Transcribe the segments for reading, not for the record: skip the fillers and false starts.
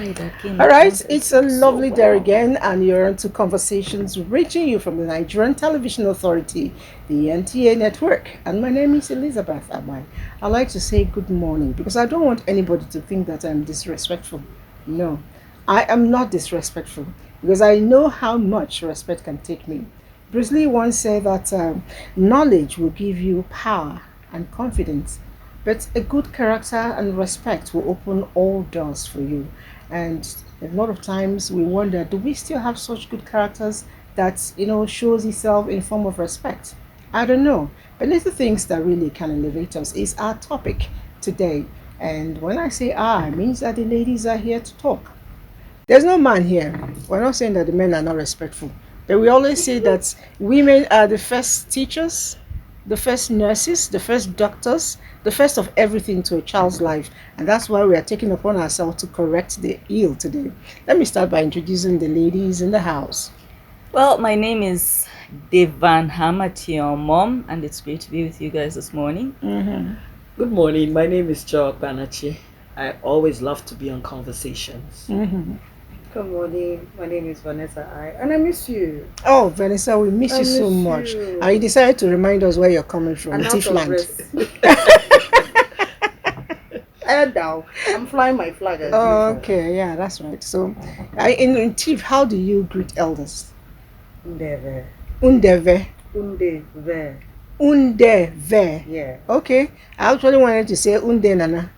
All right, it's a lovely day again, and you're into conversations reaching you from the Nigerian Television Authority, the NTA network. And my name is Elizabeth Amai. I like to say good morning because I don't want anybody to think that I'm disrespectful. No, I am not disrespectful because I know how much respect can take me. Bruce Lee once said that knowledge will give you power and confidence, but a good character and respect will open all doors for you. And a lot of times we wonder, do we still have such good characters that shows itself in form of respect? I don't know. But little things that really can elevate us is our topic today. And when I say it means that the ladies are here to talk. There's no man here. We're not saying that the men are not respectful. But we always say that women are the first teachers, the first nurses, the first doctors, the first of everything to a child's life. And that's why we are taking upon ourselves to correct the ill today. Let me start by introducing the ladies in the house. Well, my name is Devan Hamati, your mom, and it's great to be with you guys this morning. Good morning. My name is Joe Banachi. I always love to be on conversations. Good morning. My name is Vanessa and I miss you. Oh, Vanessa, we miss you so much. And you decided to remind us where you're coming from, Tiefland. Head down. I'm flying my flag. Okay, yeah, that's right. So, in Tief, how do you greet elders? Undeve. Undeve. Undeve. Undeve. Yeah. Okay. I actually wanted to say Unde Nana.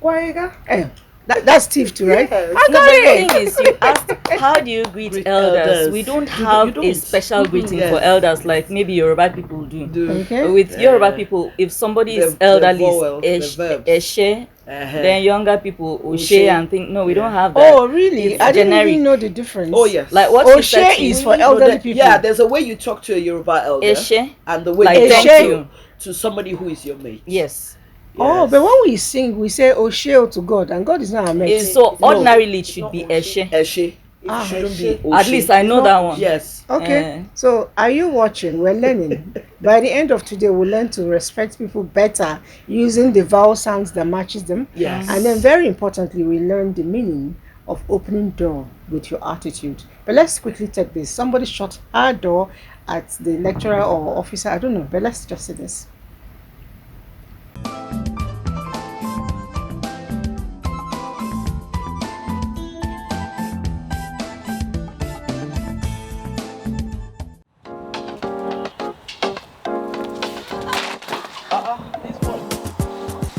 Kwaiga. That's Tief too, right? Yes. No, the thing is, you asked, how do you greet elders? We don't have a special greeting for elders like maybe Yoruba people do. Okay. With Yoruba people, if somebody is elderly, Eshe, then younger people, Oshe and think, no, we don't have that. Oh, really? It's I didn't generic. even know the difference. Oh, yes. Like what Oshe is for elderly people. Yeah, there's a way you talk to a Yoruba elder. Eshe, and the way like you thank talk you to somebody who is your mate. Yes. Oh, but when we sing, we say Oshe to God, and God is not our mate. So ordinarily it should be Eshe. Eshe. It shouldn't be Oshe. At least I know that one. Yes. Okay. So are you watching? We're learning. By the end of today, we'll learn to respect people better using the vowel sounds that matches them. Yes. And then very importantly, we learn the meaning of opening door with your attitude. But let's quickly take this. Somebody shut our door at the lecturer or officer. I don't know, but let's just say this.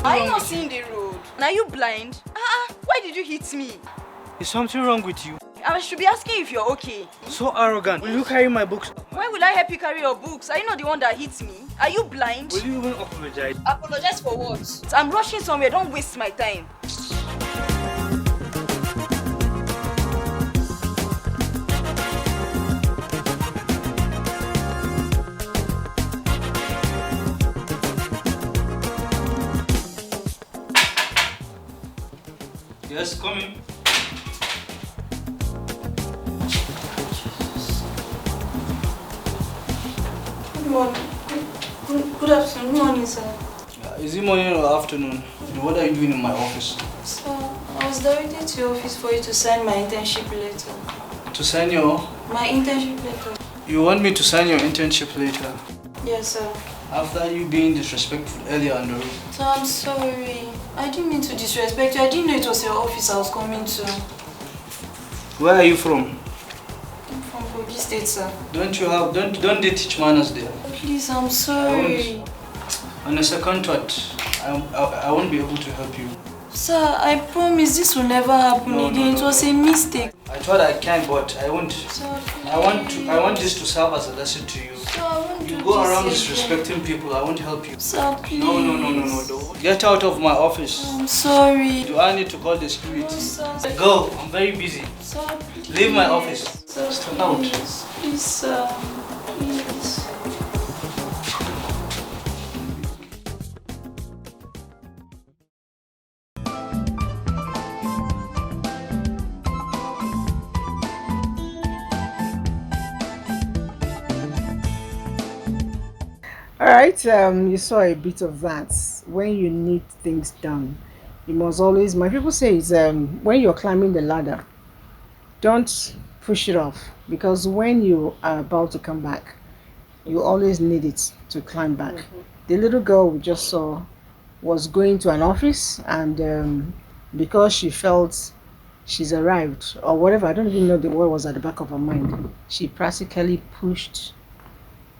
Are you not seeing the road? Are you blind? Why did you hit me? Is something wrong with you? I should be asking if you're okay. So arrogant. Will you carry my books? Why will I help you carry your books? Are you not the one that hit me? Are you blind? Will you even apologize? Apologize for what? I'm rushing somewhere. Don't waste my time. Yes, come in. Good morning. Good afternoon. Good morning, sir. Is it morning or afternoon? What are you doing in my office? Sir, I was directed to your office for you to sign my internship letter. To sign your... My internship letter. You want me to sign your internship later? Yes, sir. After you being disrespectful earlier on the road? Sir, I'm sorry. I didn't mean to disrespect you. I didn't know it was your office I was coming to. Where are you from? I'm from Kogi State, sir. Don't they teach manners there? Please, I'm sorry. On a second thought, I won't be able to help you. Sir, I promise this will never happen again. It was a mistake. I thought I can, but I won't. Sir, I want this to serve as a lesson to you. Sir, I won't You do go this around again. disrespecting people, I won't help you. Sir, please. No. Get out of my office. I'm sorry. Do I need to call the security? No, sir. Go, I'm very busy. Sir, please. Leave my office. Sir, Step out. Please, sir. Please. All right, you saw a bit of that. When you need things done, You must always, my people say, is when you're climbing the ladder, don't push it off, because when you are about to come back, you always need it to climb back. The little girl we just saw was going to an office, and because she felt she's arrived or whatever, I don't even know what was at the back of her mind, she practically pushed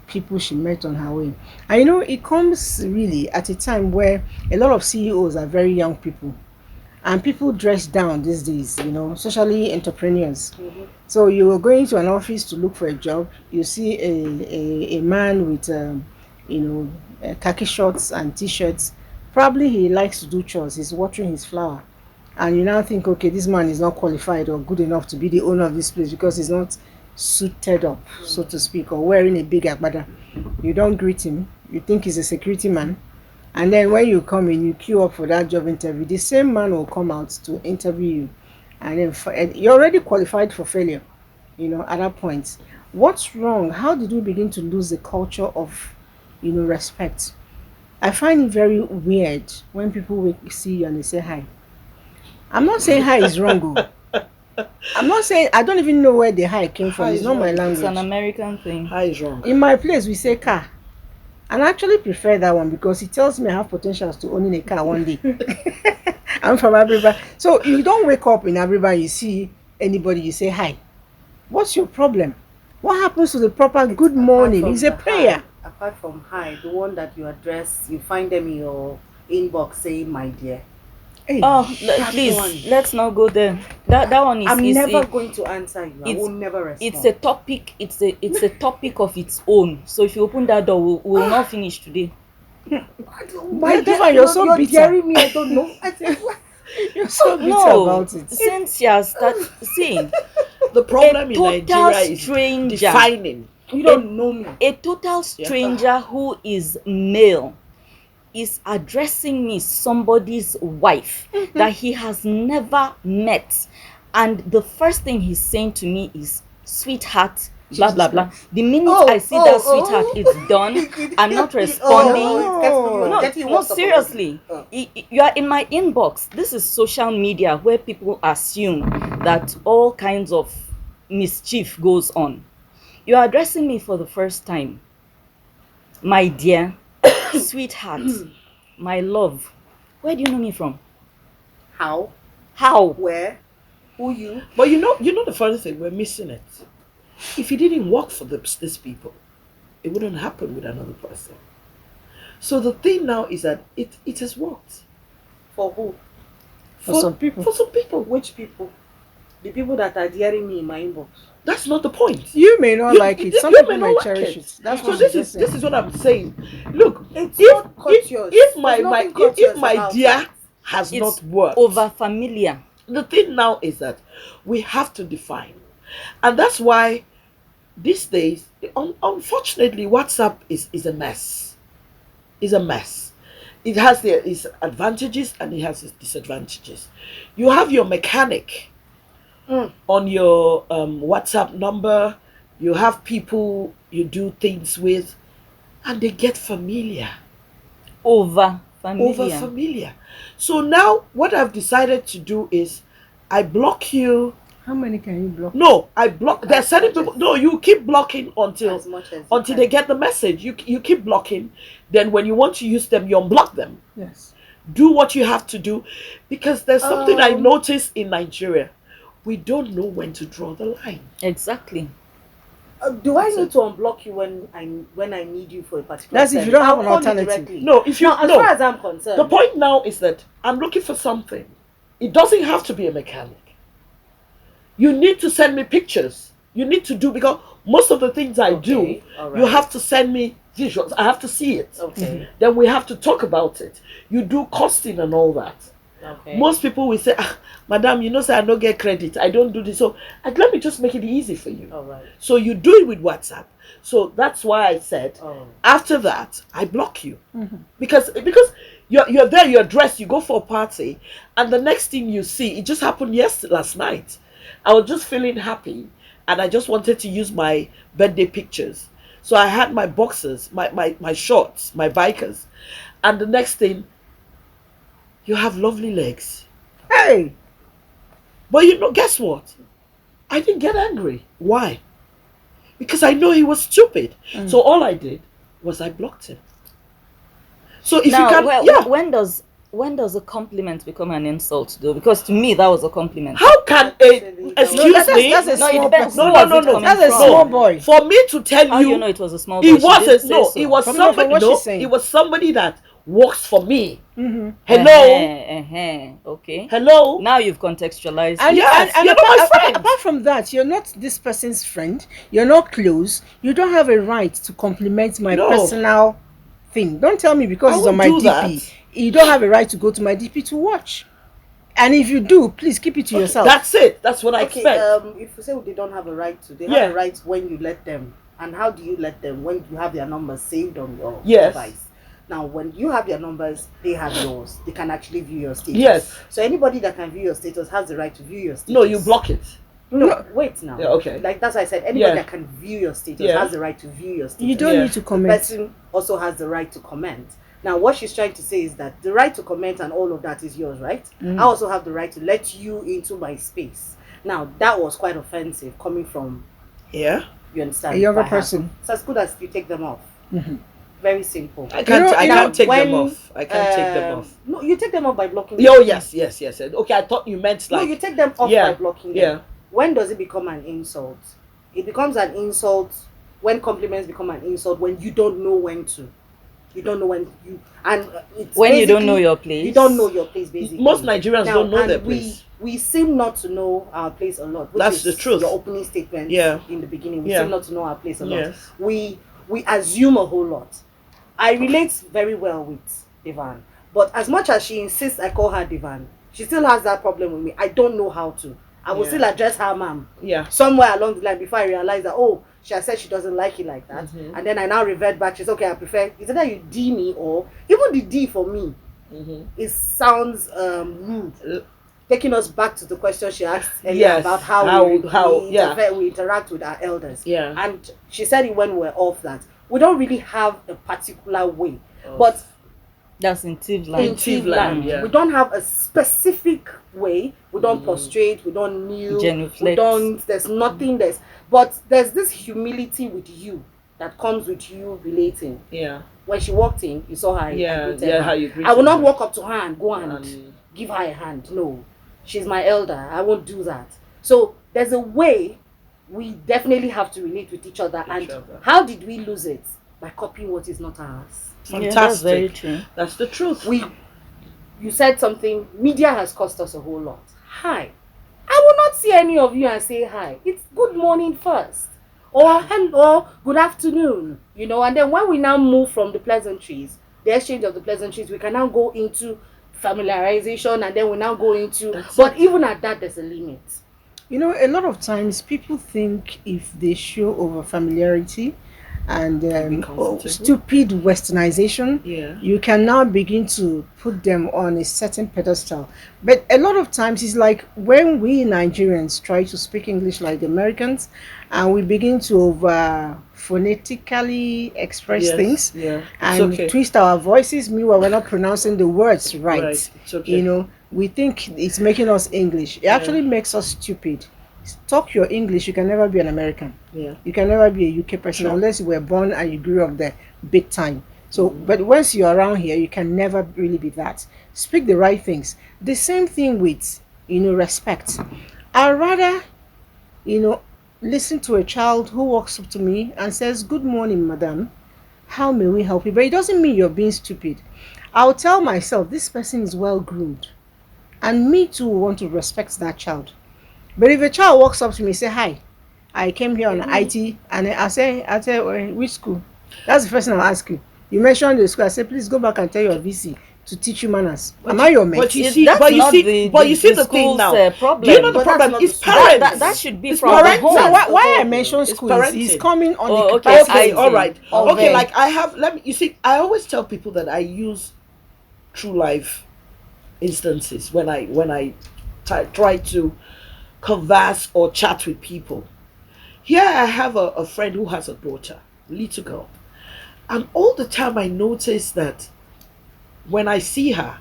people she met on her way. And you know, it comes really at a time where a lot of CEOs are very young people, and people dress down these days, you know, especially entrepreneurs. So you are going to an office to look for a job, you see a man with you know, khaki shorts and t-shirts. Probably he likes to do chores, he's watering his flower, and you now think, okay, this man is not qualified or good enough to be the owner of this place because he's not suited up, so to speak, or wearing a big agbada. You don't greet him, you think he's a security man, and then when you come in, you queue up for that job interview, the same man will come out to interview you, and then and you're already qualified for failure, you know, at that point. What's wrong? How did we begin to lose the culture of, you know, respect? I find it very weird when people see you and they say hi. I'm not saying hi is wrong. I'm not saying, I don't even know where the hi came from. It's not my language. It's an American thing. Hi is wrong. In my place, we say car. And I actually prefer that one because it tells me I have potentials to owning a car one day. I'm from Abuja. So you don't wake up in Abuja, you see anybody, you say hi. What's your problem? What happens to the proper good morning? It's a prayer. Apart from hi, the one that you address, you find them in your inbox saying my dear. Hey, Please, let's not go there. That one is. I'm is never it, going to answer you. I will never respond. It's a topic. It's a topic of its own. So if you open that door, we will not finish today. My dear, you're so bitter. Daring me, I don't know. You're so bitter about it. Since you start seeing The problem in Nigeria is defining. You don't know me. A total stranger who is male is addressing me, somebody's wife that he has never met, and the first thing he's saying to me is sweetheart, blah blah blah. The minute I see that sweetheart, it's done. I'm not responding. No, seriously. You are in my inbox. This is social media where people assume that all kinds of mischief goes on. You are addressing me for the first time, my dear, sweetheart, my love. Where do you know me from? How? Where? Who you? But you know the funny thing, we're missing it. If it didn't work for these people, it wouldn't happen with another person. So the thing now is that it has worked. For who? For some people. For some people. Which people? The people that are daring me in my inbox. That's not the point. You may not like it. Some people may cherish it. That's so what this is what I'm saying. Look, if my dear has not worked, over familiar. The thing now is that we have to define, and that's why these days, unfortunately, WhatsApp is a mess. Is a mess. It has its advantages and it has its disadvantages. You have your mechanic on your WhatsApp number. You have people you do things with, and they get familiar. Over familiar. So now what I've decided to do is I block you. How many can you block? No, I block. There are certain people. No, you keep blocking until they get the message. You keep blocking. Then when you want to use them, you unblock them. Yes. Do what you have to do, because there's something I noticed in Nigeria. We don't know when to draw the line. Exactly. Do I need to unblock you when I need you for a particular? That's if you don't have an alternative. No, if you as far as I'm concerned. The point now is that I'm looking for something. It doesn't have to be a mechanic. You need to send me pictures. You need to do, because most of the things I do, you have to send me visuals. I have to see it. Okay. Then we have to talk about it. You do costing and all that. Okay. Most people will say, madam, you know, say I don't get credit. I don't do this. So let me just make it easy for you. All right. So you do it with WhatsApp. So that's why I said, after that, I block you. Because you're there, you're dressed, you go for a party, and the next thing you see, it just happened last night. I was just feeling happy, and I just wanted to use my birthday pictures. So I had my boxers, my shorts, my bikers, and the next thing, You have lovely legs. Hey, But guess what? I didn't get angry. Why? Because I know he was stupid. So all I did was I blocked him. So if Now, you can, well, when does a compliment become an insult, though? Because to me, that was a compliment. how can Actually, excuse me? that's a No, it small depends. person. Who No, was no, it no. coming That's a from? small boy. For me to tell How you, do you know it was a small boy? it She didn't wasn't. say No, so. it was From somebody. what No, she's saying. it was somebody that works for me. Mm-hmm. Hello, Okay. hello. Now you've contextualized. And, Yes, and you're not my friend. apart from that, you're not this person's friend. You're not close. You don't have a right to compliment my No. personal thing. Don't tell me because I it's on won't my do DP. that. You don't have a right to go to my DP to watch. And if you do, please keep it to yourself. That's it. That's what I Okay, expect. if you say they don't have a right to, they Yeah. have a right when you let them. And how do you let them? When you have their numbers saved on your Yes. device. Now, when you have their numbers, they have yours. They can actually view your status. Yes. So anybody that can view your status has the right to view your status. No, you block it. No, wait now. Yeah, okay. Like that's why I said anybody Yeah. that can view your status Yeah. has the right to view your status. You don't Yeah. need to The comment. person also has the right to comment. Now, what she's trying to say is that the right to comment and all of that is yours, right? I also have the right to let you into my space. Now, that was quite offensive coming from, Yeah. you understand? A younger by her. person. So as good as you take them off. Mhm. Very simple. I can't. I you know, can't take them when, off. I can't take them off. No, you take them off by blocking Oh them. yes. Okay, I thought you meant No, like. you take them off Yeah, by blocking them. yeah. When does it become an insult? It becomes an insult when compliments become an insult when you don't know when to. You don't know when you and it's When you don't know basically- your place. You don't know your place basically. Most Nigerians Now, don't know and their place. We seem not to know our place a lot. Which That's is the truth. Your opening statement Yeah. in the beginning. We Yeah. seem not to know our place a lot. Yes. We assume a whole lot. I relate very well with Devan. But as much as she insists I call her Devan, she still has that problem with me. I don't know how to. I will Yeah. still address her ma'am. Yeah. Somewhere along the line before I realize that, oh, she has said she doesn't like it like that. Mhm. And then I now revert back. She's okay, I prefer, is it that you D me or even the D for me, it sounds rude. Taking us back to the question she asked earlier Yes, about we interact with our elders. Yeah. And she said it when we're off that we don't really have a particular way. Oh. But That's in Tiv in land. Tivland, yeah. we don't have a specific way. We don't prostrate, we don't kneel, we Genuflect. don't, there's nothing but there's this humility with you that comes with you relating. Yeah. When she walked in, you saw her. Yeah, I greeted yeah, her. how you greeted I will not her. walk up to her and go and And- give her a hand. No, she's my elder. I won't do that. So there's a way we definitely have to relate with each other. And other. how did we lose it? By copying what is not ours. Yeah, that's Fantastic. very true. That's the truth. You said something. Media has cost us a whole lot. Hi. I will not see any of you and say hi. It's good morning first. Or hello, good afternoon. And then when we now move from the pleasantries, the exchange of the pleasantries, we can now go into familiarization and then we now go into even at that there's a limit. A lot of times people think if they show over familiarity and comfortable. stupid westernization, Yeah. you can now begin to put them on a certain pedestal. But a lot of times it's like when we Nigerians try to speak English like the Americans and we begin to over phonetically express Yes, things yeah. It's and okay. twist our voices, meanwhile we're not pronouncing the words right. It's okay. We think it's making us English. It actually makes us stupid. Talk your English, you can never be an American. Yeah. You can never be a UK person Sure. unless you were born and you grew up there big time. So, but once you're around here, you can never really be that. Speak the right things. The same thing with, respect. I'd rather, listen to a child who walks up to me and says, "Good morning, madam. How may we help you?" But it doesn't mean you're being stupid. I'll tell myself, this person is well groomed. And me too want to respect that child. But if a child walks up to me and say, "Hi, I came here on IT," and I say, "Which school?" That's the first thing I'll ask you. You mentioned the school. I say, "Please go back and tell your VC to teach you manners." Am I your mate? But you It- see, that's but you not see, the- but the- you see the the thing school's, now. problem. Do you know the But problem? that's not It's the school. parents. That should be It's from the parenting. home. So why I Okay. mention It's school is he's parenting. coming on Oh, the okay. capacity. Okay, I all see. right. Of Okay, them. like I have. You see, I always tell people that I use true life instances when I try to converse or chat with people. Here I have a friend who has a daughter, little girl, and all the time I notice that when I see her,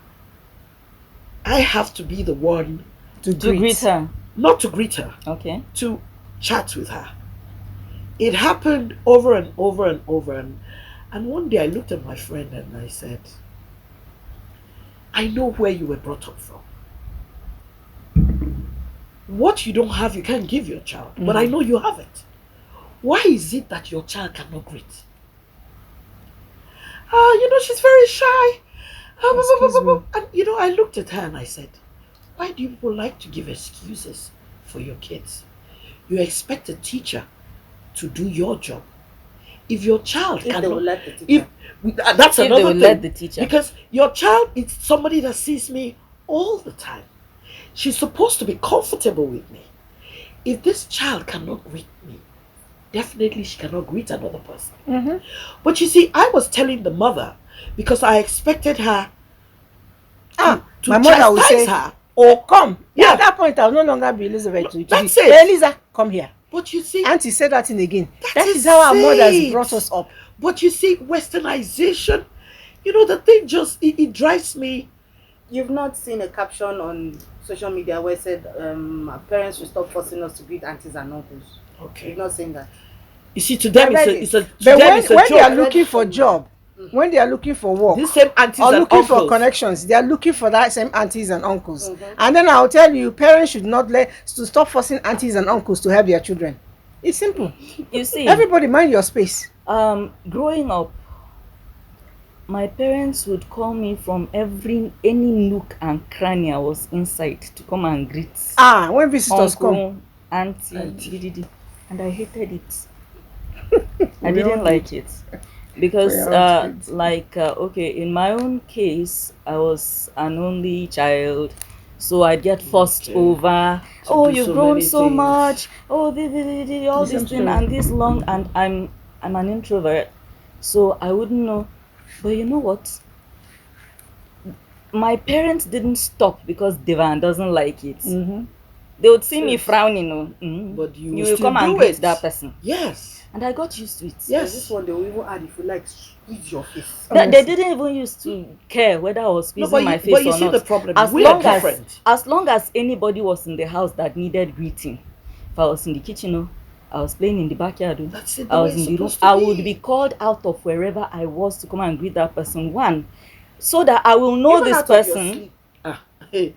I have to be the one To greet her. not to greet her, Okay. to chat with her. It happened over and over and over. And one day I looked at my friend and I said, I know where you were brought up from. What you don't have, you can't give your child. But I know you have it. Why is it that your child cannot greet? She's very shy. And I looked at her and I said, why do you people like to give excuses for your kids? You expect a teacher to do your job. If your child If cannot, they will let the teacher. that's If another they will thing. let the teacher. Because your child is somebody that sees me all the time. She's supposed to be comfortable with me. If this child cannot greet me, definitely she cannot greet another person. But you see, I was telling the mother because I expected her to my mother would chastise say, her. "Oh, come." Yeah. At that point, I'll no longer be Elizabeth. To That's be, it. "Hey, Eliza, come here." But you see, Auntie said that thing again. That That is is how our mothers it. brought us up. but you see, westernization, the thing just it drives me. You've not seen a caption on social media where it said our parents should stop forcing us to greet aunties and uncles. Okay. You've not seen that. You see, to them I read it's a But them when, it's a when they are joke. looking for job, when they are looking for work, These same aunties or and looking for uncles. connections, they are looking for that same aunties and uncles. And then I'll tell you, parents should not to stop forcing aunties and uncles to help their children. It's simple. You see, Everybody mind your space. growing up, my parents would call me from any nook and cranny I was inside to come and greet When visitors come. uncle, auntie, dididi, and I hated it. I didn't like it because okay, in my own case, I was an only child, so I'd get fussed over. do You've so grown many so things. much. All this Same thing story. and this long, and I'm an introvert, so I wouldn't know. But you know what? My parents didn't stop because Devan doesn't like it. They would see me frowning, But you you will will still come and do greet it. that person. Yes. And I got used to it. Yes. This one they will even add if you like squeeze your face. They didn't even used to care whether I was squeezing my face but you or see not. the problem. As We are long as different. anybody was in the house that needed greeting, if I was in the kitchen, I was playing in the backyard, That's it, I was the way in the it's room, supposed to I would be. be called out of wherever I was to come and greet that person. One, so that I will know Even this out of your person. sleep. Hey.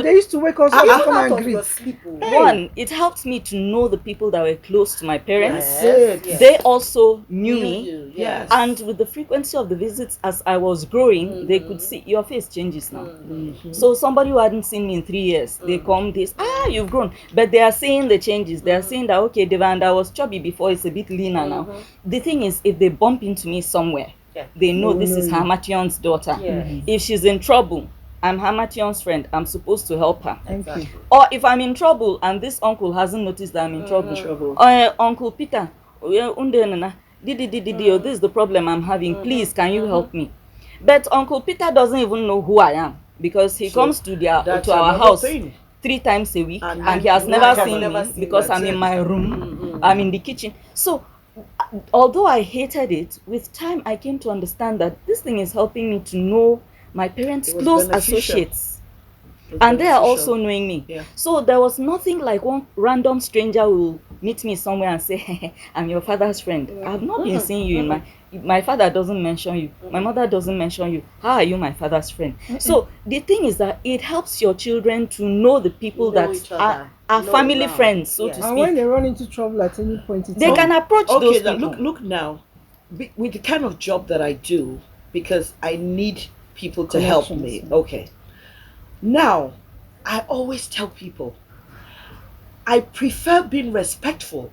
They used to wake us up Even to come out and of your greet. sleep. One, it helped me to know the people that were close to my parents. That's it. They also knew me. You, Yes. And with the frequency of the visits as I was growing, they could see your face changes now. So somebody who hadn't seen me in 3 years, they come you've grown. But they are seeing the changes. They are saying that, okay, Devanda was chubby before, it's a bit leaner now. The thing is, if they bump into me somewhere, they know this is Hamation's daughter. If she's in trouble, I'm Hamation's friend. I'm supposed to help her. Thank you. Or if I'm in trouble and this uncle hasn't noticed that I'm in trouble. Uncle Peter, this is the problem I'm having. Please, can you help me? But Uncle Peter doesn't even know who I am because he comes to that's our another house thing. 3 times a week, And he has you never have seen never me seen because that. I'm in my room. I'm in the kitchen. So although I hated it, with time I came to understand that this thing is helping me to know my parents' It was close beneficial. associates. And they are also knowing me. Yeah. So there was nothing like one random stranger will meet me somewhere and say, hey, I'm your father's friend. I've not been seeing you in my father doesn't mention you. My mother doesn't mention you. How are you my father's friend? So the thing is that it helps your children to know the people that are family friends, so to speak. And when they run into trouble at any point in time, They can approach those people. Look now, with the kind of job that I do, because I need people to help me. Okay. Now, I always tell people, I prefer being respectful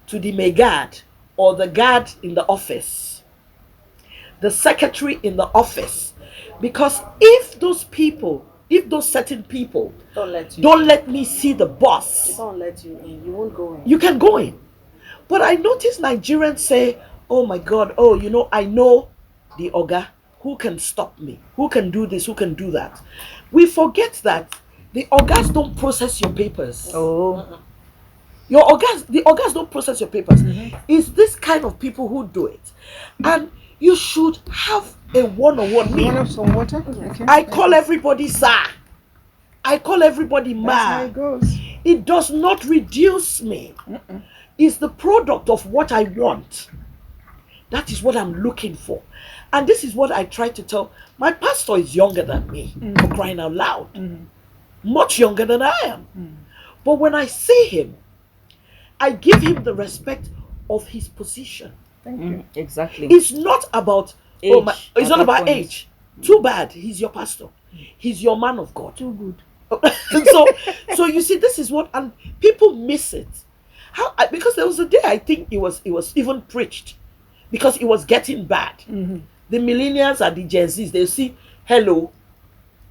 to the Megad or the guard in the office, the secretary in the office, because if those certain people don't let me see the boss, They don't let you in. You won't go in. you can go in. But I notice Nigerians say, oh my God, I know the Oga, who can stop me, who can do this, who can do that. We forget that the Ogas don't process your papers. Oh. The Ogas don't process your papers. It's this kind of people who do it. And you should have a one-on-one you meeting. want some water? Okay. I call everybody sir. I call everybody That's how it man. goes. It does not reduce me. It's the product of what I want. That is what I'm looking for. And this is what I try to tell. My pastor is younger than me, for crying out loud. Much younger than I am. But when I see him, I give him the respect of his position. Thank you. Exactly. It's not about Age it's at not that about point. age. Too bad. He's your pastor. He's your man of God. Too good. so you see, this is what, and people miss it. Because there was a day I think it was even preached, because it was getting bad. The millennials and the Gen Zs, they see hello.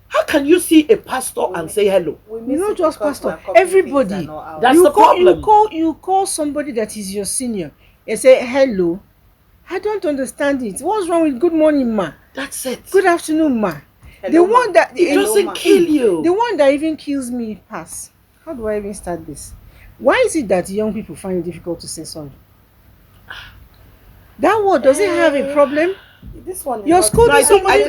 How can you see a pastor and say hello? You not just pastor, everybody. That's you the problem. You call somebody that is your senior and say hello. I don't understand it. What's wrong with good morning, ma? That's it. Good afternoon, ma. Hello, The one ma. that It doesn't kill you. The one that even kills me pass. How do I even start this? Why is it that young people find it difficult to say sorry? That word, does it have a problem? This one is Your not- school No, I is think, somebody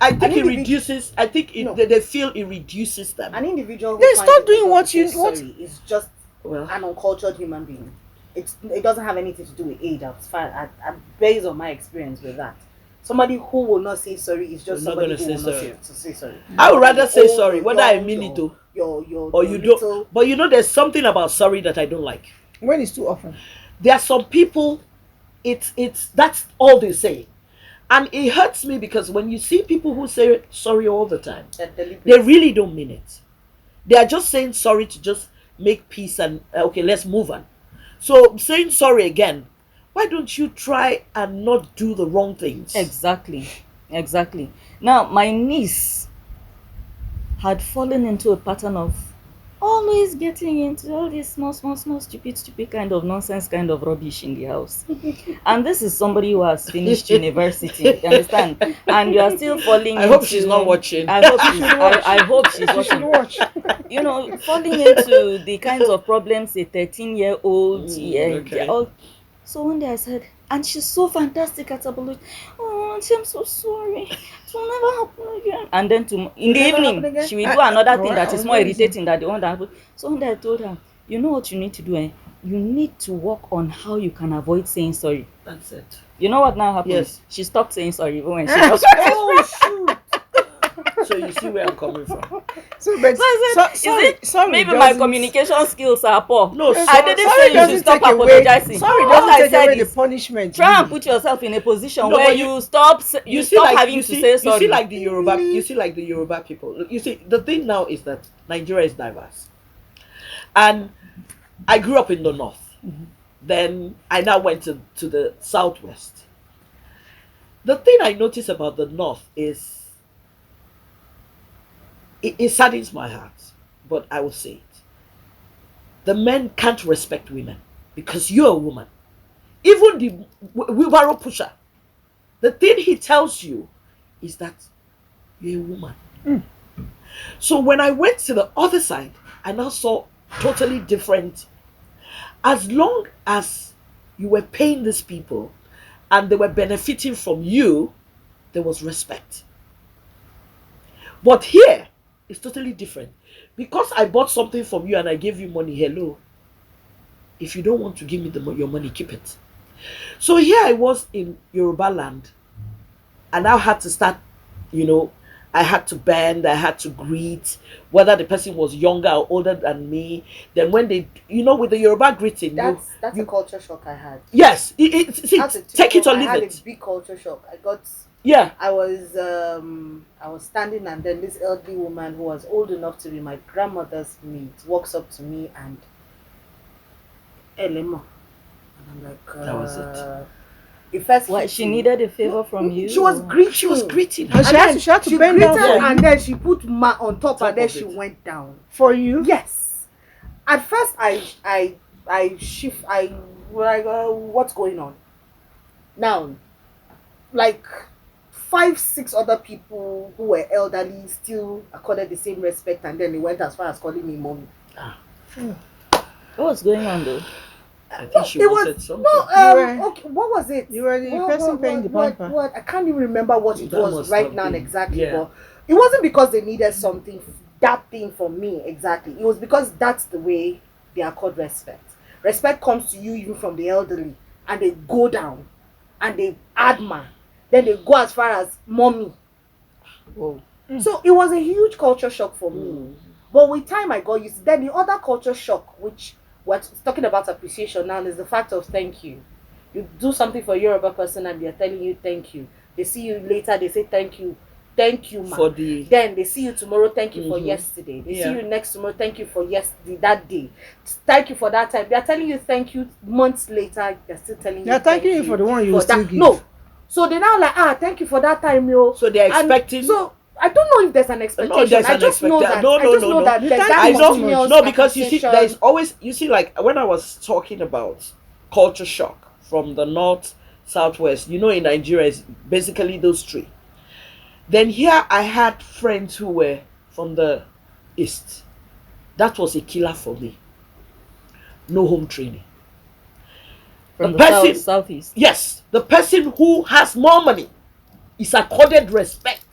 I think it individ- reduces. I think No. they feel it reduces them. An individual who Then finds stop it doing difficult what to you- say what- sorry is just Well, an uncultured human being. It doesn't have anything to do with age. As far based on my experience with that, somebody who will not say sorry is just You're not somebody gonna who say will not sorry. say sorry. I would rather say Old sorry, or whether I young, mean it or your you little- don't. But you know, there's something about sorry that I don't like. when it's too often. There are some people, it's that's all they say, and it hurts me, because when you see people who say sorry all the time, that deliberate. they really don't mean it. They are just saying sorry to just make peace and okay, let's move on. So saying sorry again, why don't you try and not do the wrong things? Exactly. Now, my niece had fallen into a pattern of always getting into all this small, stupid kind of nonsense, kind of rubbish in the house. And this is somebody who has finished university, you understand? And you are still falling I hope she's not watching. I hope she's You should watching. watch. You know, falling into the kinds of problems a 13-year-old, okay. So one day I said, and she's so fantastic at apology. Oh, auntie, I'm so sorry. It will never happen again. And then in the never happen evening, again? she will do another thing Alright, that is I'll more do it. irritating than the one that happened. So one day I told her, you know what you need to do? You need to work on how you can avoid saying sorry. That's it. You know what now happens? Yes. She stopped saying sorry even when she was. Oh shoot! So you see where I'm coming from. So, but So I said, sorry, maybe my doesn't- communication skills are poor. No, I didn't sorry say you doesn't should stop take away. apologizing. Sorry All doesn't I take said away the is, punishment. try and put yourself in a position No, where but you stop having to say sorry. You see, like the Yoruba, people. You see, the thing now is that Nigeria is diverse, and I grew up in the north. Then I now went to the southwest. The thing I notice about the north is it saddens my heart, but I will say it. The men can't respect women because you're a woman. Even the wheelbarrow pusher, the thing he tells you is that you're a woman. So when I went to the other side, I now saw totally different. As long as you were paying these people and they were benefiting from you, there was respect. But here, it's totally different. Because I bought something from you and I gave you money, hello. If you don't want to give me your money, keep it. So here I was in Yoruba land, and I had to start, I had to bend, I had to greet, whether the person was younger or older than me. Then when they, with the Yoruba greeting, That's a culture shock I had. yes, That's take it or I leave had it. a big culture shock. Yeah. I was standing, and then this elderly woman who was old enough to be my grandmother's maid walks up to me and Elema. And I'm like, That was it. It first What, hit she me. needed a favor from you? She was or- greeting. She was greeting. And she had to bend down greeted, for and you. then she put ma on top Top and then of she it. went down. For you? Yes. At first, I shift. I like, what's going on? Now, like 5-6 other people who were elderly still accorded the same respect, and then they went as far as calling me mommy. What's going on though? I think she It wanted was something. okay. What was it? You were the person paying the pamper. What? I can't even remember what it That was must right have now been- exactly. yeah. But it wasn't because they needed something that thing for me exactly. It was because that's the way they are called respect. Respect comes to you even from the elderly, and they go down and they add ma. Then they go as far as mommy. Whoa. So it was a huge culture shock for me. But with time I got used to. Then the other culture shock, which we're talking about appreciation now, is the fact of thank you. You do something for a Yoruba person and they're telling you thank you. They see you later, they say thank you. Thank you, ma. For the Then they see you tomorrow, thank you for yesterday. They see you next tomorrow, thank you for yesterday, that day. Thank you for that time. They are telling you thank you months later, they're still telling you They're thanking you for the one you for still that. give. No. So they now like, thank you for that time, yo. So they're And expecting. so I don't know if there's an expectation. there's I an just know that. No, I just know that You there's thank that I me know. too much. continuous No, because you see, appreciation. there's always, you see, like when I was talking about culture shock from the north, southwest, you know, in Nigeria, it's basically those three. Then here I had friends who were from the east. That was a killer for me. No home training. From The the person- southeast. Yes, the person who has more money is accorded respect.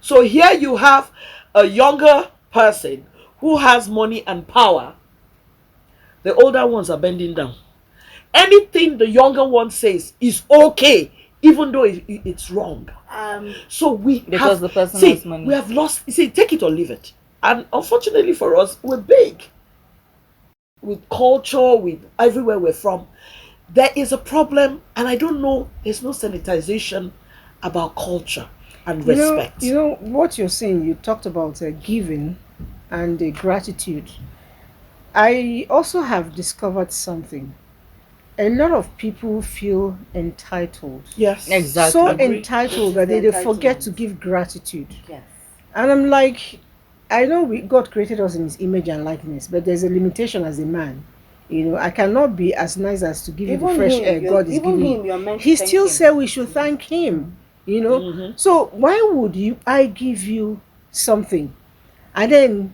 So here you have a younger person who has money and power. The older ones are bending down. Anything the younger one says is okay, even though it's wrong. So we Because have, the person see, has money. we have lost. See, take it or leave it. And unfortunately for us, we're big with culture, with everywhere we're from. There is a problem, and I don't know. There's no sanitization about culture and respect. You know what you're saying. You talked about giving and gratitude. I also have discovered something. A lot of people feel entitled. Yes, Exactly. So Agree. entitled This that is they the forget to entitlement. give gratitude. Yes. And I'm like, I know God created us in His image and likeness, but there's a limitation as a man. You know, I cannot be as nice as to give you the Even fresh him, air you're- God is even giving him, you. you're meant to He thank still him. said we should thank Him. You know, so why would I give you something, and then,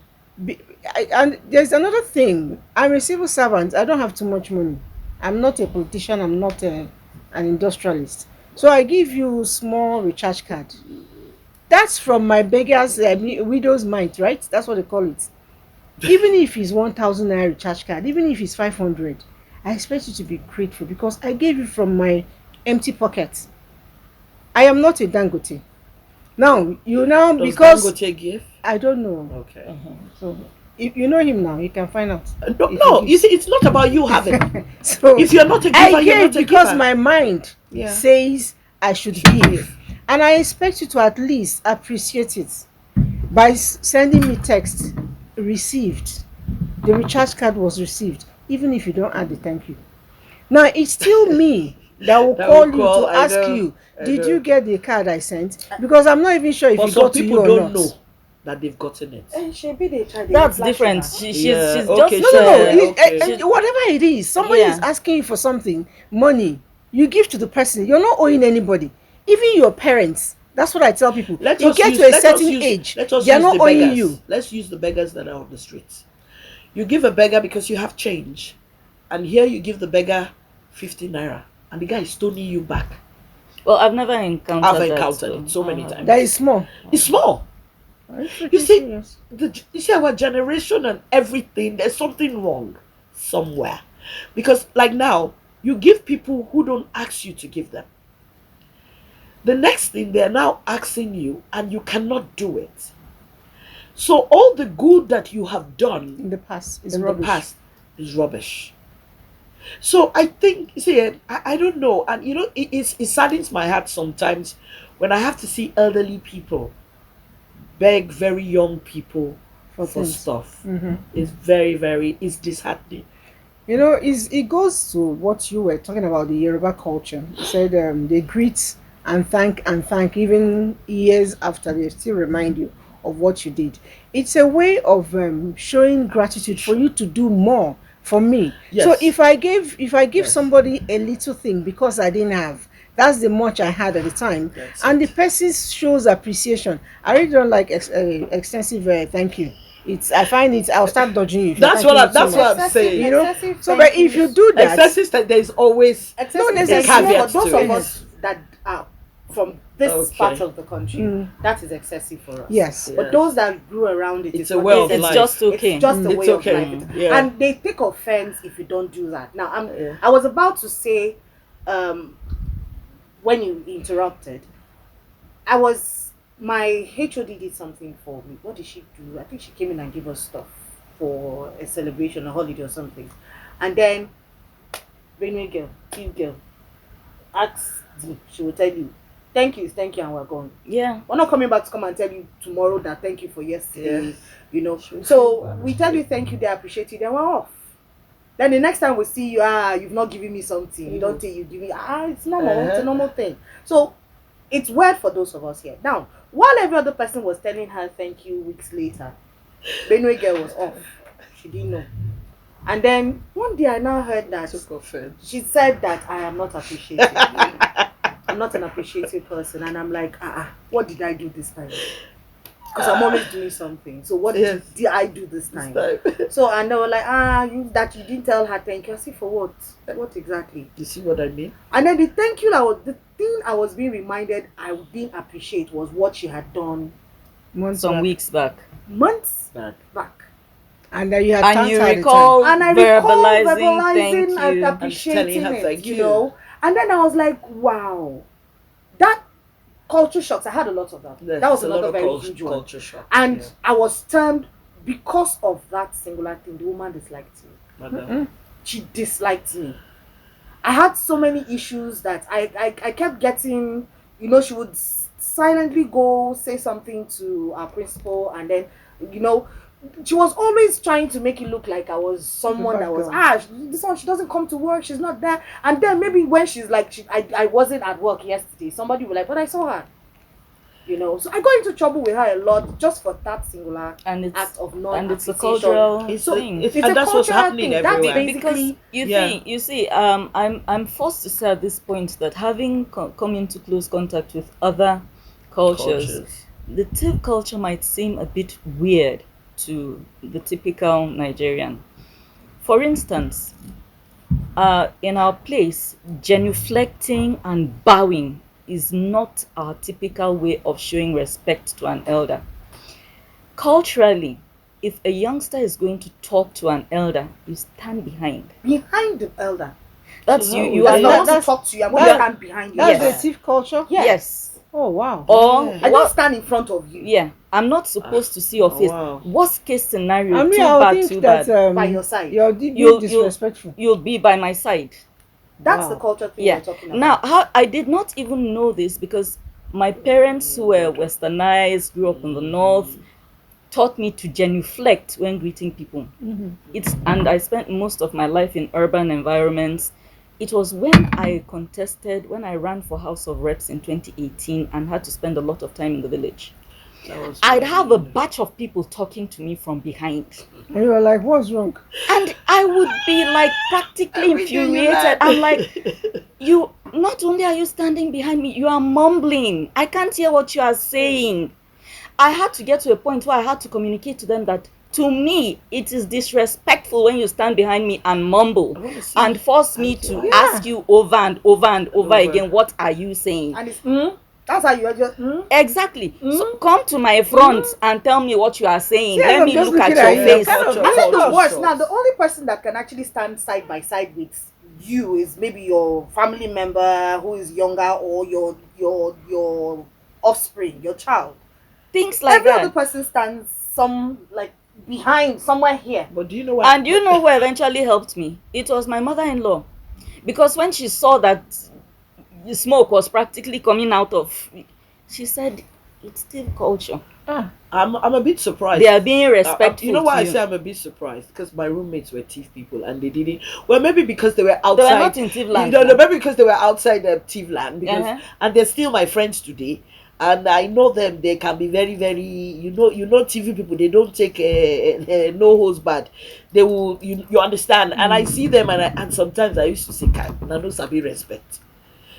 and there's another thing. I'm a civil servant. I don't have too much money. I'm not a politician. I'm not an industrialist. So I give you small recharge card. That's from my beggar's widow's mite, right? That's what they call it. Even if it's 1,000 naira recharge card, even if it's 500, I expect you to be grateful because I gave you from my empty pocket. I am not a Dangote. Now Does because Dangote give? I don't know. Okay. So if you know him now, you can find out. No, if no. he You gives. see, it's not about you having. So If you're not a giver, I you're gave not a because giver. my mind Yeah. says I should give, and I expect you to at least appreciate it by sending me text received. The recharge card was received, even if you don't add the thank you. Now it's still me that will That call will you call, to I ask know, you, I did know. you get the card I sent? Because I'm not even sure if But it some got to you people or don't not. know that they've gotten it. And she be the child. That's different. She's Yeah, just okay, No, no, no. Yeah, okay. Whatever it is, somebody is Yeah. asking you for something, money. You give to the person. You're not owing anybody, even your parents. That's what I tell people. You get to a certain age, they're not owing beggars. you. Let's use the beggars that are on the streets. You give a beggar because you have change, and here you give the beggar 50 naira, and the guy is stoning you back. Well, I've never encountered I've that. encountered it so many times. That is small. It's small. Are you freaking You see, serious? you see our generation and everything. There's something wrong somewhere, because like now you give people who don't ask you to give them. The next thing they're now asking you, and you cannot do it. So all the good that you have done In the past, is in rubbish. the past is rubbish. So I think, see, I don't know, and you know, it saddens my heart sometimes when I have to see elderly people beg very young people For for things. stuff. Mhm. It's very, very, it's disheartening. You know, it goes to what you were talking about, the Yoruba culture. You said they greet and thank even years after, they still remind you of what you did. It's a way of showing gratitude for you to do more for me. Yes. So if I give Yes. somebody a little thing because I didn't have, that's the much I had at the time, That's and it. the person shows appreciation. I really don't like extensive thank you. I find it. I'll start dodging you. If you're That's thanking what me too that's what much. I'm saying. You know, Excessive so but thank if you yous. do that, Excessive that there's always No, there's a a caveat For those to of it. us that are from this Okay. part of the country, that is excessive for us. Yes. But those that grew around it, It's is a what way they of say. It's life. just okay. It's just a It's way of okay. life. Yeah. And they take offense if you don't do that. Now, Yeah. I was about to say, when you interrupted, my HOD did something for me. What did she do? I think she came in and gave us stuff for a celebration, a holiday or something. And then, Benue girl, cute girl, ask D, she will tell you, thank you, and we're gone. Yeah. We're not coming back to come and tell you tomorrow that thank you for yesterday, Yeah. you know. So we tell you thank you, they appreciate you, then we're off. Then the next time we see you, you've not given me something. You don't think you give me, it's normal, it's a normal thing. So it's weird for those of us here. Now, while every other person was telling her thank you weeks later, Benue girl was off. She didn't know. And then one day I now heard that Took offense. she said that I am not appreciated. I'm not an appreciative person, and I'm like, what did I do this time? Because I'm always doing something. So what did I do this time? So and they were like, you didn't tell her thank you. I said, for what? What exactly? You see what I mean? And then the thank you, the thing I was being reminded I didn't appreciate was what she had done Some weeks back. months back. And then you had And thanked you her at the recall And I recall verbalizing thank and you. appreciating And telling her it, thank you you. know. And then I was like, wow, that culture shocks. I had a lot of that. Yes, That was a lot another of very huge one. culture shock. And Yeah. I was termed, because of that singular thing, the woman disliked me. Madam. She disliked me. I had so many issues that I kept getting, you know, she would silently go say something to our principal, and then, you know, she was always trying to make it look like I was someone that was, this one, she doesn't come to work, she's not there. And then maybe when she's like, I wasn't at work yesterday, somebody will like, but I saw her. You know, so I got into trouble with her a lot just for that singular act of non-appreciation. And it's a cultural thing. And that's what's happening thing. everywhere. That's Because basically, you see, I'm forced to say at this point that having come into close contact with other cultures, the TIV culture might seem a bit weird to the typical Nigerian. For instance, in our place, genuflecting and bowing is not our typical way of showing respect to an elder. Culturally, if a youngster is going to talk to an elder, you stand behind. behind the elder. That's So you That's are not not. want to talk to you. I'm going to stand behind you. That's Yes. the thief culture? Yes. Oh, wow. Or Yeah. I don't stand in front of you. yeah, I'm not supposed to see your face. wow. Worst case scenario, I mean, too I bad, would too think that bad. By your side. you're being You'll- disrespectful. You'll be by my side. That's Wow. the culture thing Yeah. we're talking about. Now, how I did not even know this because my parents, who were westernized, grew up in the north, taught me to genuflect when greeting people. And I spent most of my life in urban environments. It was when when I ran for House of Reps in 2018 and had to spend a lot of time in the village. I'd have a batch of people talking to me from behind. And you're like, what's wrong? And I would be like practically infuriated. I'm like, you, not only are you standing behind me, you are mumbling. I can't hear what you are saying. I had to get to a point where I had to communicate to them that to me, it is disrespectful when you stand behind me and mumble and force me to ask you over and over and over again, what are you saying? And it's, that's how you are just, Exactly. So come to my front and tell me what you are saying. See, Let I'm me just look at looking your at you. face. Kind of- And then the Culture worst, shocks. now the only person that can actually stand side by side with you is maybe your family member who is younger, or your offspring, your child. Things like Every that. other person stands behind, somewhere here. But do you know what? And you know who eventually helped me? It was my mother-in-law. Because when she saw that the smoke was practically coming out of, she said, it's still culture. I'm a bit surprised. They are being respectful. You know why to I you. say I'm a bit surprised? Because my roommates were thief people and they didn't. Well, maybe because they were They outside. were not in Tivland. No, maybe because they were outside the Tivland. Because Uh-huh. and they're still my friends today. And I know them. They can be very, very. You know, TV people. They don't take no holds bad. They will. You understand? And I see them, and sometimes I used to say, "I no sabi respect."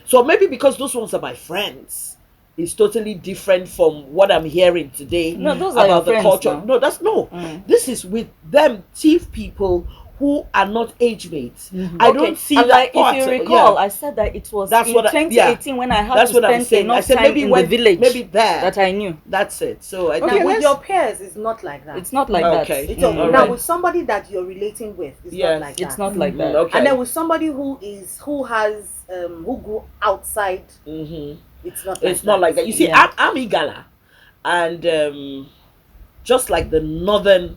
So maybe because those ones are my friends, it's totally different from what I'm hearing today No, those are your about the friends culture. now. No, that's no. This is with them thief people who are not age mates. Mhm. I don't see and that like part. if you recall, Yeah. I said that it was That's in what 2018 when I had that's to what I'm spend saying. I enough said time maybe in when the village maybe there. that I knew. That's it. So I Okay, think Now, with let's- your peers, it's not like that. It's not like Okay. that. It's okay. All Now, right. with somebody that you're relating with, it's Yes. not like that. It's not like that. Okay. And then with somebody who grew outside, Mm-hmm. it's not like It's not like that. You see, Yeah. I'm Igala, and just like the northern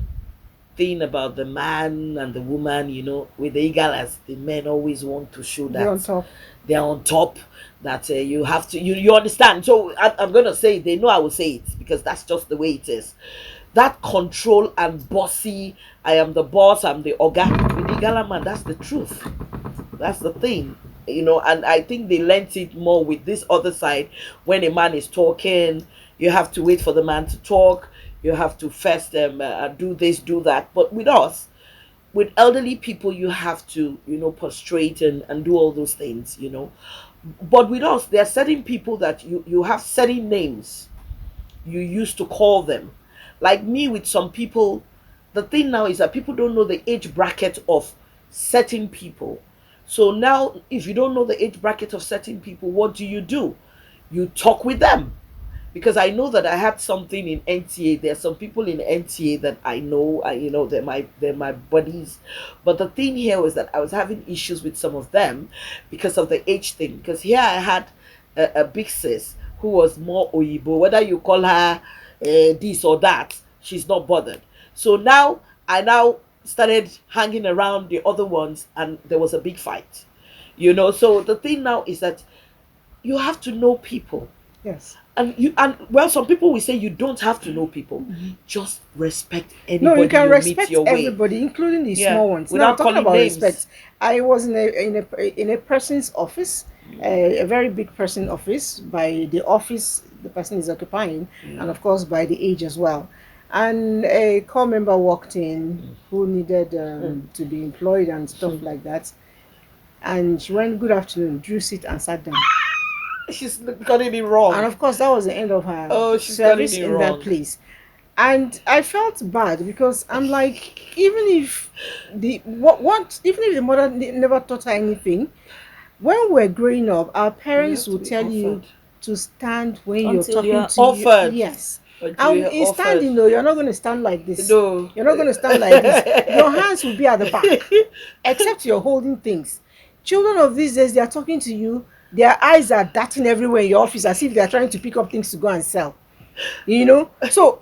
thing about the man and the woman, with the Igalas, the men always want to show They're on that top. they're on top. That you have to, you understand. So I'm gonna say it. They know I will say it because that's just the way it is. That control and bossy. I am the boss. I'm the oga. With the Igala man, that's the truth. That's the thing, and I think they learnt it more with this other side. When a man is talking, you have to wait for the man to talk. You have to first do this, do that. But with us, with elderly people, you have to, prostrate and do all those things. But with us, there are certain people that you have certain names you used to call them. Like me, with some people, the thing now is that people don't know the age bracket of certain people. So now, if you don't know the age bracket of certain people, what do? You talk with them. Because I know that I had something in NTA. There are some people in NTA that I know, they're my buddies. But the thing here was that I was having issues with some of them because of the age thing. Because here I had a big sis who was more Oyibo. Whether you call her this or that, she's not bothered. So now I started hanging around the other ones, and there was a big fight. So the thing now is that you have to know people. Yes. And some people will say you don't have to know people. Just respect No, anybody you can you respect meet your way. everybody, including the Yeah, small ones. Now, without talking calling about names. respect, I was in a person's office, a very big person office, by the office the person is occupying, and of course by the age as well. And a core member walked in who needed to be employed and stuff like that. And she went, "Good afternoon," drew seat and sat down. She's gotten it wrong. And of course, that was the end of her Oh, she's gotten service it in wrong. that place. And I felt bad because I'm like, even if even if the mother never taught her anything, when we're growing up, our parents to will be tell you offered. to stand when you're Until talking you're to offered. Yes. But And you are in standing, offered. though, you're not going to stand like this. No. You're not going to stand like this. Your hands will be at the back, except you're holding things. Children of these days, they are talking to you. Their eyes are darting everywhere in your office as if they are trying to pick up things to go and sell. So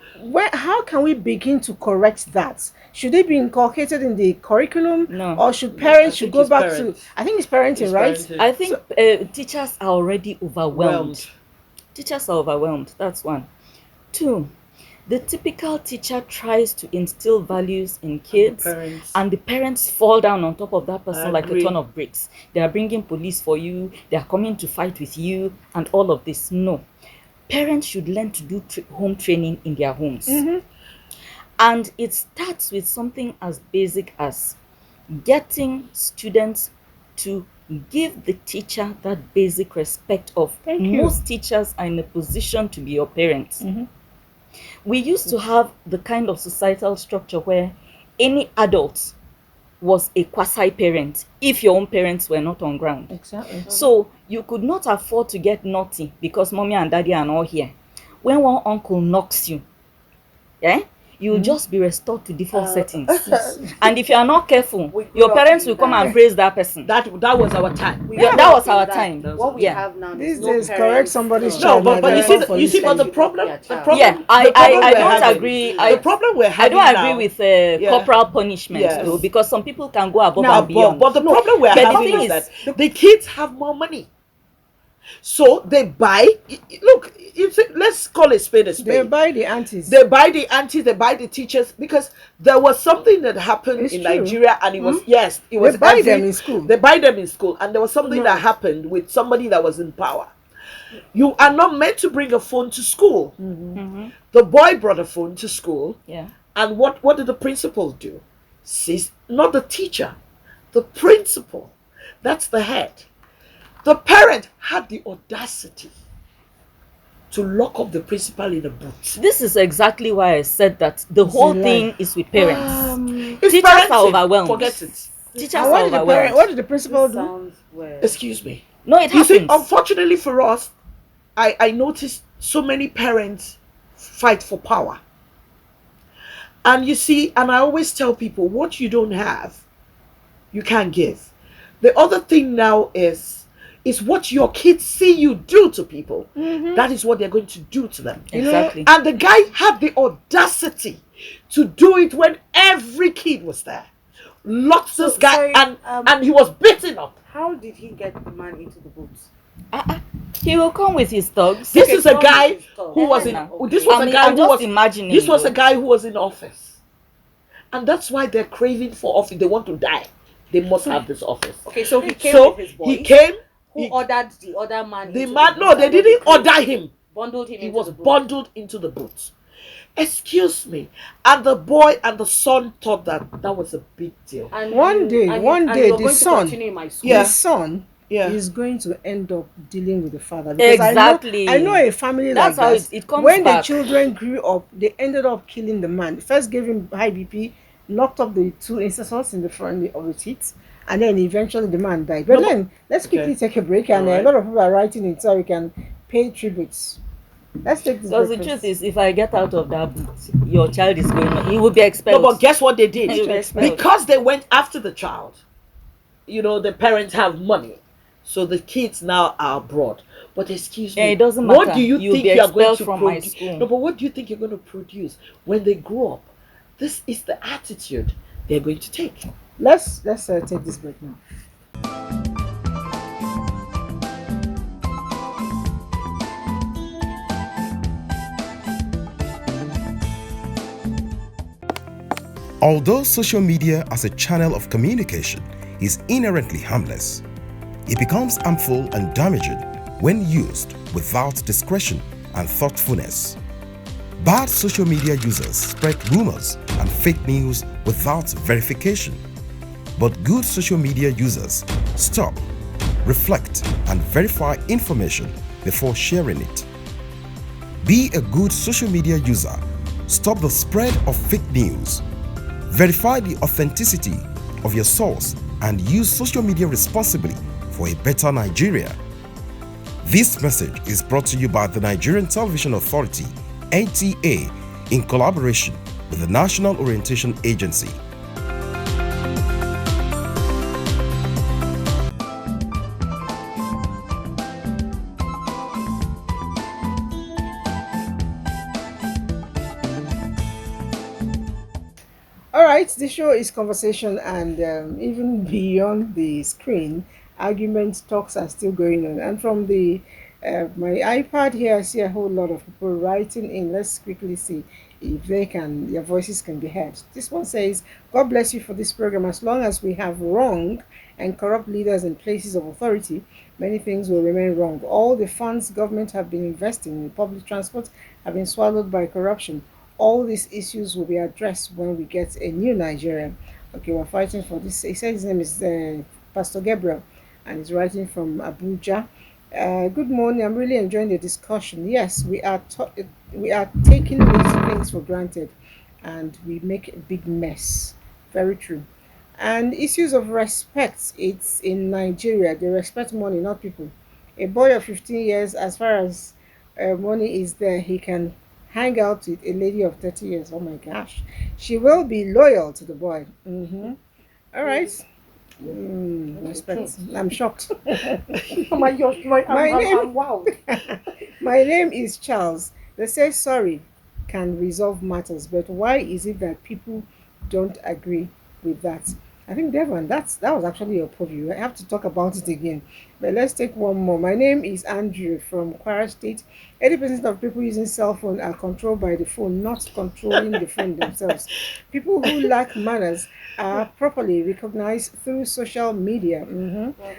how can we begin to correct that? Should it be inculcated in the curriculum? No. Or should parents I should think go it's back parents. to, I think it's parenting, It's right? parenting. I think teachers are already overwhelmed. Teachers are overwhelmed. That's one. Two, the typical teacher tries to instill values in kids, parents. and the parents fall down on top of that person I like a agree. ton of bricks. They are bringing police for you, they are coming to fight with you, and all of this. No. Parents should learn to do home training in their homes. And it starts with something as basic as getting students to give the teacher that basic respect of most teachers are in a position to be your parents. We used to have the kind of societal structure where any adult was a quasi parent if your own parents were not on ground. Exactly. So you could not afford to get naughty because mommy and daddy are not here. When one uncle knocks you, you will just be restored to default settings. And if you are not careful, We grew your up parents in will come that. and praise that person. That was our time. We Yeah, grew that up was in our that. time. What we Yeah. have now, These no days, correct parents, somebody's No, child. but now you they're see, called for you see, but listening. the problem, Yeah, the child. problem, Yeah, the I problem we're don't having- agree. The problem we're I having don't now, agree with Yeah. corporal punishment Yes. though, because some people can go above now, and beyond. but the problem we're but the having thing is is- that the kids have more money, so they buy. Look, let's call a spade a spade. They buy the aunties. They buy the aunties, they buy the teachers, because there was something that happened It's in true. Nigeria, and it was it was They buy them in school. They buy them in school, and there was something No. that happened with somebody that was in power. You are not meant to bring a phone to school. The boy brought a phone to school, Yeah. and what did the principal do? Not the teacher, the principal. That's the head. The parent had the audacity to lock up the principal in a boot. This is exactly why I said that the whole a lie. thing is with parents. It's Teachers are parenting. overwhelmed. Forget it. Teachers And are what did the overwhelmed. parent? What did the principal This do? sounds weird. Excuse me. No, it You see, happens. unfortunately for us, I noticed so many parents fight for power. And you see, and I always tell people, what you don't have, you can't give. The other thing now is what your kids see you do to people. That is what they're going to do to them. Exactly. And the guy had the audacity to do it when every kid was there. Locked this guy sorry, and he was beaten up. How did he get the man into the boots? He will come with his thugs. This Okay, is a come guy with his thoughts. who was in. Okay. This was a guy I'm who just was. imagining. This was though. a guy who was in office, and that's why they're craving for office. They want to die. They must have this office. Okay, so he came So with his boys. he came. Who he- ordered the other man? the into man. the No, booth they and then didn't craved order him, him. Bundled him. He into was the booth. bundled into the boot. Excuse me. And the boy and the son thought that was a big deal. And One you- day, and one you, and day, you're the going son- to continue in my school. Yeah. His son Yeah. is going to end up dealing with the father. Because Exactly. I know a family That's like how that. it comes When back. the children grew up, they ended up killing the man. First gave him high BP, knocked up the two incisors in the front of the teeth, and then eventually the man died. But No, then let's quickly okay. take a break, and Alright. a lot of people are writing it so we can pay tributes. Let's take this Because break the first. truth is, if I get out of that boot, your child is going on. He will be No, expelled. but guess what they He will did? be expelled. Because they went after the child. You know, the parents have money, so the kids now are abroad. But excuse me, Yeah, it doesn't what matter. do you You'll think be you are going expelled to from my produce? school. No, but what do you think you're going to produce when they grow up? This is the attitude they're going to take. Let's take this break now. Although social media as a channel of communication is inherently harmless, it becomes harmful and damaging when used without discretion and thoughtfulness. Bad social media users spread rumors and fake news without verification. But good social media users stop, reflect, and verify information before sharing it. Be a good social media user. Stop the spread of fake news. Verify the authenticity of your source and use social media responsibly for a better Nigeria. This message is brought to you by the Nigerian Television Authority, NTA, in collaboration with the National Orientation Agency. Alright, the show is conversation, and even beyond the screen, arguments, talks are still going on. And from the my iPad here, I see a whole lot of people writing in. Let's quickly see if their voices can be heard. This one says, God bless you for this program. As long as we have wrong and corrupt leaders in places of authority, many things will remain wrong. All the funds government have been investing in public transport have been swallowed by corruption. All these issues will be addressed when we get a new Nigeria. Okay, we're fighting for this. He said his name is Pastor Gabriel, and he's writing from Abuja. Good morning. I'm really enjoying the discussion. Yes, we are taking little things for granted, and we make a big mess. Very true. And issues of respect. It's in Nigeria. They respect money, not people. A boy of 15 years, as far as money is there, he can hang out with a lady of 30 years. Oh my gosh. She will be loyal to the boy. All right. Respect. I'm shocked. Oh my gosh, I'm wow. My name is Charles. They say sorry can resolve matters, but why is it that people don't agree with that? I think Devon, that was actually your purview. I have to talk about it again. But let's take one more. My name is Andrew from Kwara State. 80% of people using cell phone are controlled by the phone, not controlling the phone themselves. People who lack manners are properly recognized through social media.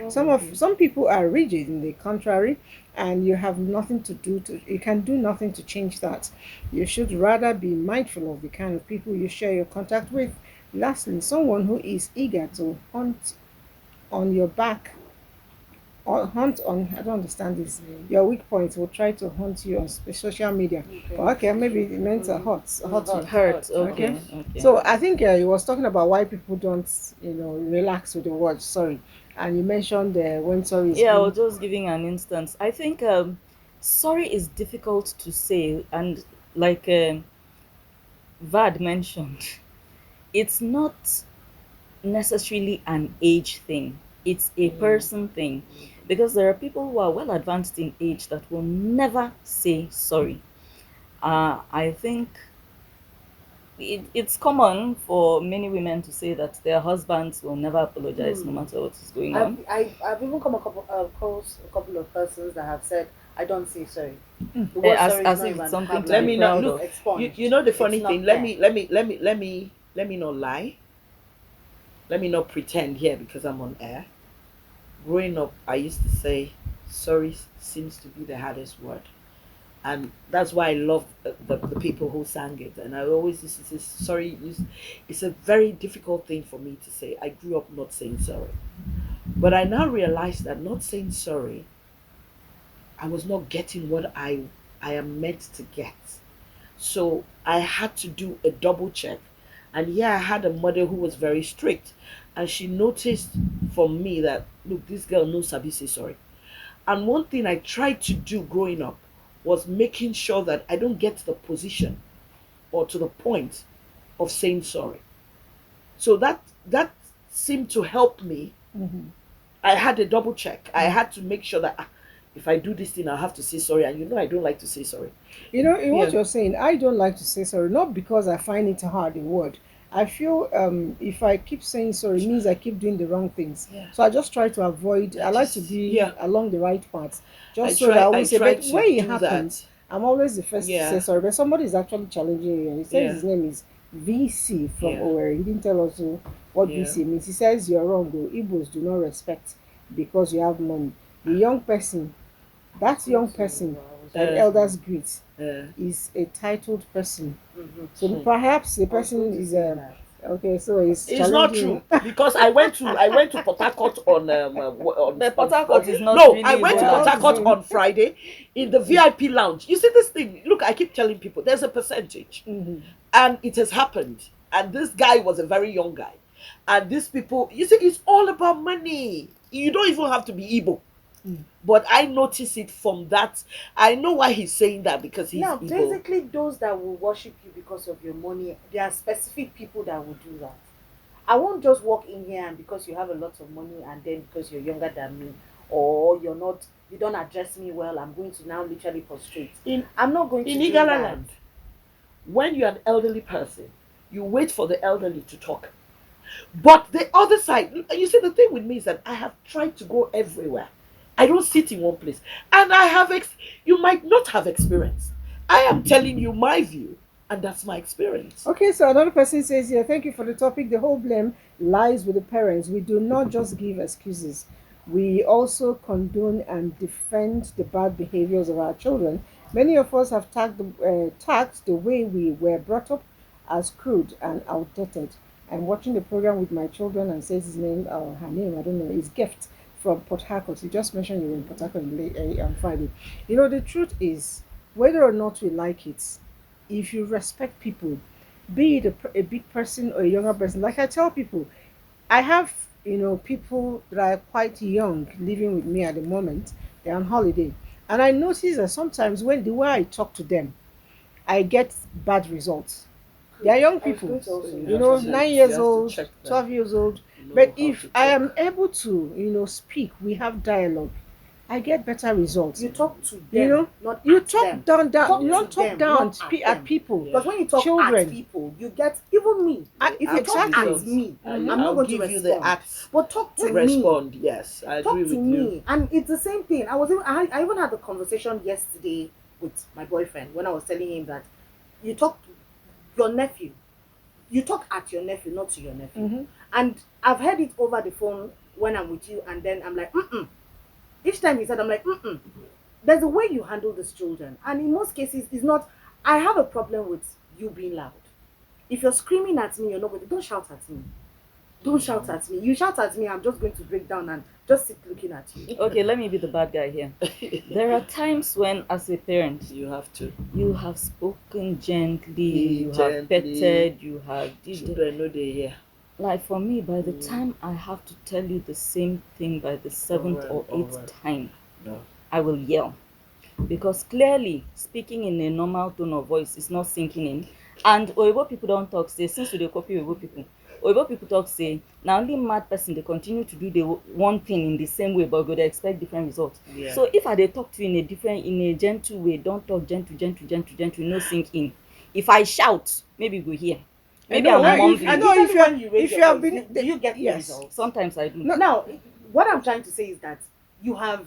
Some people are rigid in the contrary, and you have nothing to do to. You can do nothing to change that. You should rather be mindful of the kind of people you share your contact with. Lastly, someone who is eager to hunt on your back or hunt on, I don't understand this. Your weak points will try to hunt you on social media. Okay. But okay, maybe it meant hurt you. Hurt. Okay. Okay. Okay. So I think he was talking about why people don't, relax with the word sorry. And you mentioned when sorry is Yeah, I being. was just giving an instance. I think sorry is difficult to say, and like Vad mentioned, it's not necessarily an age thing. It's a person thing, because there are people who are well advanced in age that will never say sorry. I think it's common for many women to say that their husbands will never apologize no matter what is going on. I've even come across a couple of persons that have said, I don't say sorry. The Eh, word sorry is as not if it's even something to Let be me not proud look. of. expunged. You know the funny It's not thing. there. Let me not lie. Let me not pretend here because I'm on air. Growing up, I used to say sorry seems to be the hardest word, and that's why I love the people who sang it. And I always used to say sorry. It's a very difficult thing for me to say. I grew up not saying sorry, but I now realize that not saying sorry, I was not getting what I am meant to get. So I had to do a double check. And yeah, I had a mother who was very strict. And she noticed from me that, look, this girl knows Sabi say sorry. And one thing I tried to do growing up was making sure that I don't get to the position or to the point of saying sorry. So that seemed to help me. Mhm. I had a double check. I had to make sure that if I do this thing, I have to say sorry. And I don't like to say sorry. In Yeah. what you're saying, I don't like to say sorry, not because I find it hard, a word. I feel if I keep saying sorry, it means I keep doing the wrong things. Yeah. So I just try to avoid, I like to be Yeah. along the right path, just so that I won't say, try but to when it do happens, that. I'm always the first to say Yeah. sorry. But somebody is actually challenging you, and he says Yeah. his name is VC from Yeah. Owerri. He didn't tell us what Yeah. VC means. He says you're wrong, though. Igbos do not respect because you have money. The young person, that young person that the Uh, elders greet uh, is a titled person. So Hmm. perhaps the I was going person to is say that. okay. So he's It's not challenging. true because I went to Port Harcourt The Port Harcourt on is not no, I really went to Yeah, Port all Igbo the Harcourt same. on Friday in the VIP lounge. You see this thing? Look, I keep telling people there's a percentage, Mhm. and it has happened. And this guy was a very young guy, and these people, you see, it's all about money. You don't even have to be Igbo. Mm. But I notice it from that. I know why he's saying that because he's Now, Igbo. basically, those that will worship you because of your money, there are specific people that will do that. I won't just walk in here and because you have a lot of money and then because you're younger than me or you don't address me well, I'm going to now literally prostrate. In I'm not going to in do Igala that. land, when you're an elderly person, you wait for the elderly to talk. But the other side, you see, the thing with me is that I have tried to go everywhere. I don't sit in one place, and you might not have experience. I am telling you my view, and that's my experience. Okay, so another person says here, thank you for the topic. The whole blame lies with the parents. We do not just give excuses. We also condone and defend the bad behaviors of our children. Many of us have tagged the way we were brought up as crude and outdated. I'm watching the program with my children and says his name or her name, I don't know, is Gift from Port Harcourt. You just mentioned you were in Port Harcourt on Friday. The truth is, whether or not we like it, if you respect people, be it a big person or a younger person, like I tell people, I have people that are quite young living with me at the moment. They're on holiday, and I notice that sometimes when the way I talk to them, I get bad results. They are young I was people, going to also You use have to that. check. 9 years You have to old, check them. 12 years old. But Know how if to I talk. am able to, speak, we have dialogue, I get better results. You talk to You them, know, not you at talk them. down, you Talk don't to talk them, down not at at them. people, Because when you talk at children. people, you get even me. If you talk Exactly. at me, I'm I'll not going to give you the respond. acts. But talk to me. Respond. Yes, I agree Talk to with you. me, and it's the same thing. I even had a conversation yesterday with my boyfriend when I was telling him that you talk to your nephew, you talk at your nephew, not to your nephew. And I've heard it over the phone when I'm with you, and then I'm like, mm. Each time he said, I'm like, mm. There's a way you handle these children, and in most cases, it's not. I have a problem with you being loud. If you're screaming at me, you're not going to. Don't shout at me. Don't shout at me. You shout at me, I'm just going to break down and just sit looking at you. Okay, let me be the bad guy here. There are times when, as a parent, You have to. you have spoken gently, you have Gently. petted, you have Children know they hear. like for me, by the time I have to tell you the same thing by the seventh or eighth time, No. I will yell. Because clearly, speaking in a normal tone of voice is not sinking in. And Oyibo people don't talk, say, since we dey copy Oyibo people talk, say, now only mad person, they continue to do the one thing in the same way, but go they expect different results. Yeah. So if I dey talk to you in a gentle way, don't talk gentle, no sink in. If I shout, maybe you go hear. Maybe I'm mumbling. I know if you have do been, you get the yes. results? Sometimes I do. Now, what I'm trying to say is that you have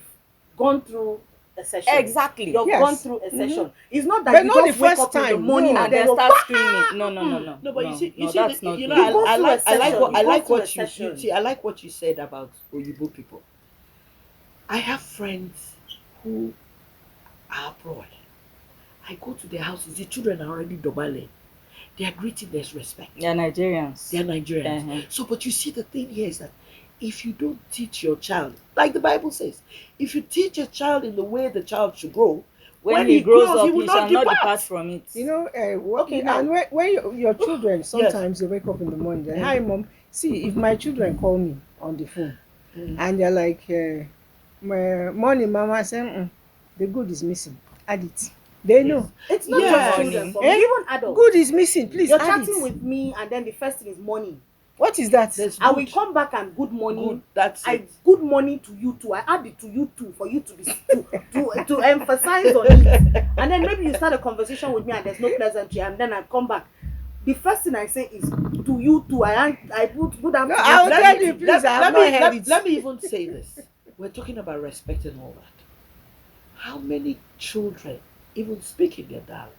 gone through a session. Exactly. You've Yes. gone through a session. It's not that But you not just the wake first up in the time, morning no. And and then then start go, screaming. No. No, but you see, that's not you good. know, You go I through like a session. You go through a what you session. see. I like what you said about Oyibo people. I have friends who are abroad. I go to their houses. The children are already dobale. They are greeting. There's respect. They're Nigerians. They are Nigerians. Uh-huh. So, but you see, the thing here is that if you don't teach your child, like the Bible says, if you teach a child in the way the child should grow, When he grows up, he will he shall not depart depart. from it. You know, Okay, now- and when your children, sometimes they wake up in the morning, they, hi mom, see, if my children call me on the phone, and they're like, my morning mama, I say, the good is missing, add it. They know. It's not Yes. just children, for me, Eh? even adults. Good is missing, please You're add chatting it. with me, and then the first thing is morning. What is that? There's I will good. come back and good morning. Good, that's I it. good morning to you too. I add it to you too for you to be to emphasize on it. And then maybe you start a conversation with me and there's no pleasantry, and then I come back. The first thing I say is to you too. I put good afternoon. I'll Let tell me- you, please, I have let not me- heard it. let me even say this. We're talking about respect and all that. How many children even speak in their dialect?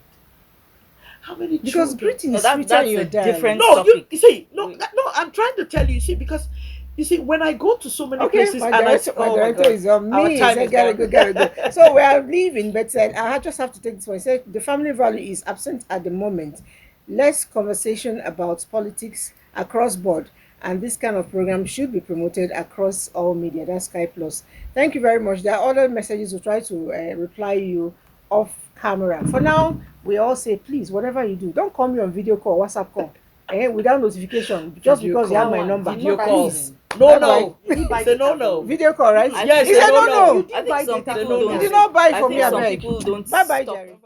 How many Because children? greeting is No, sweeter that's in your a dialect. different No, topic. you see, no, I'm trying to tell you, see, because you see, when I go to so many Okay, places my and I director, oh my director God, is on our me. time Say, is gotta gone. go, gotta go. So we are leaving, but I just have to take this one. He said the family value is absent at the moment. Less conversation about politics across board, and this kind of program should be promoted across all media. That's Sky Plus. Thank you very much. There are other messages. We'll try to reply you off camera. For now, we all say, please, whatever you do, don't call me on video call, WhatsApp call, without notification, just Video because you have call. my number. Video Not calls. that No, Bye-bye. it's a no. Video call, right? I Yes, He it's said a no, no. no. I think some data people phone. don't. You did not buy I for think me, some abeg. people don't Bye-bye, stop. Jerry.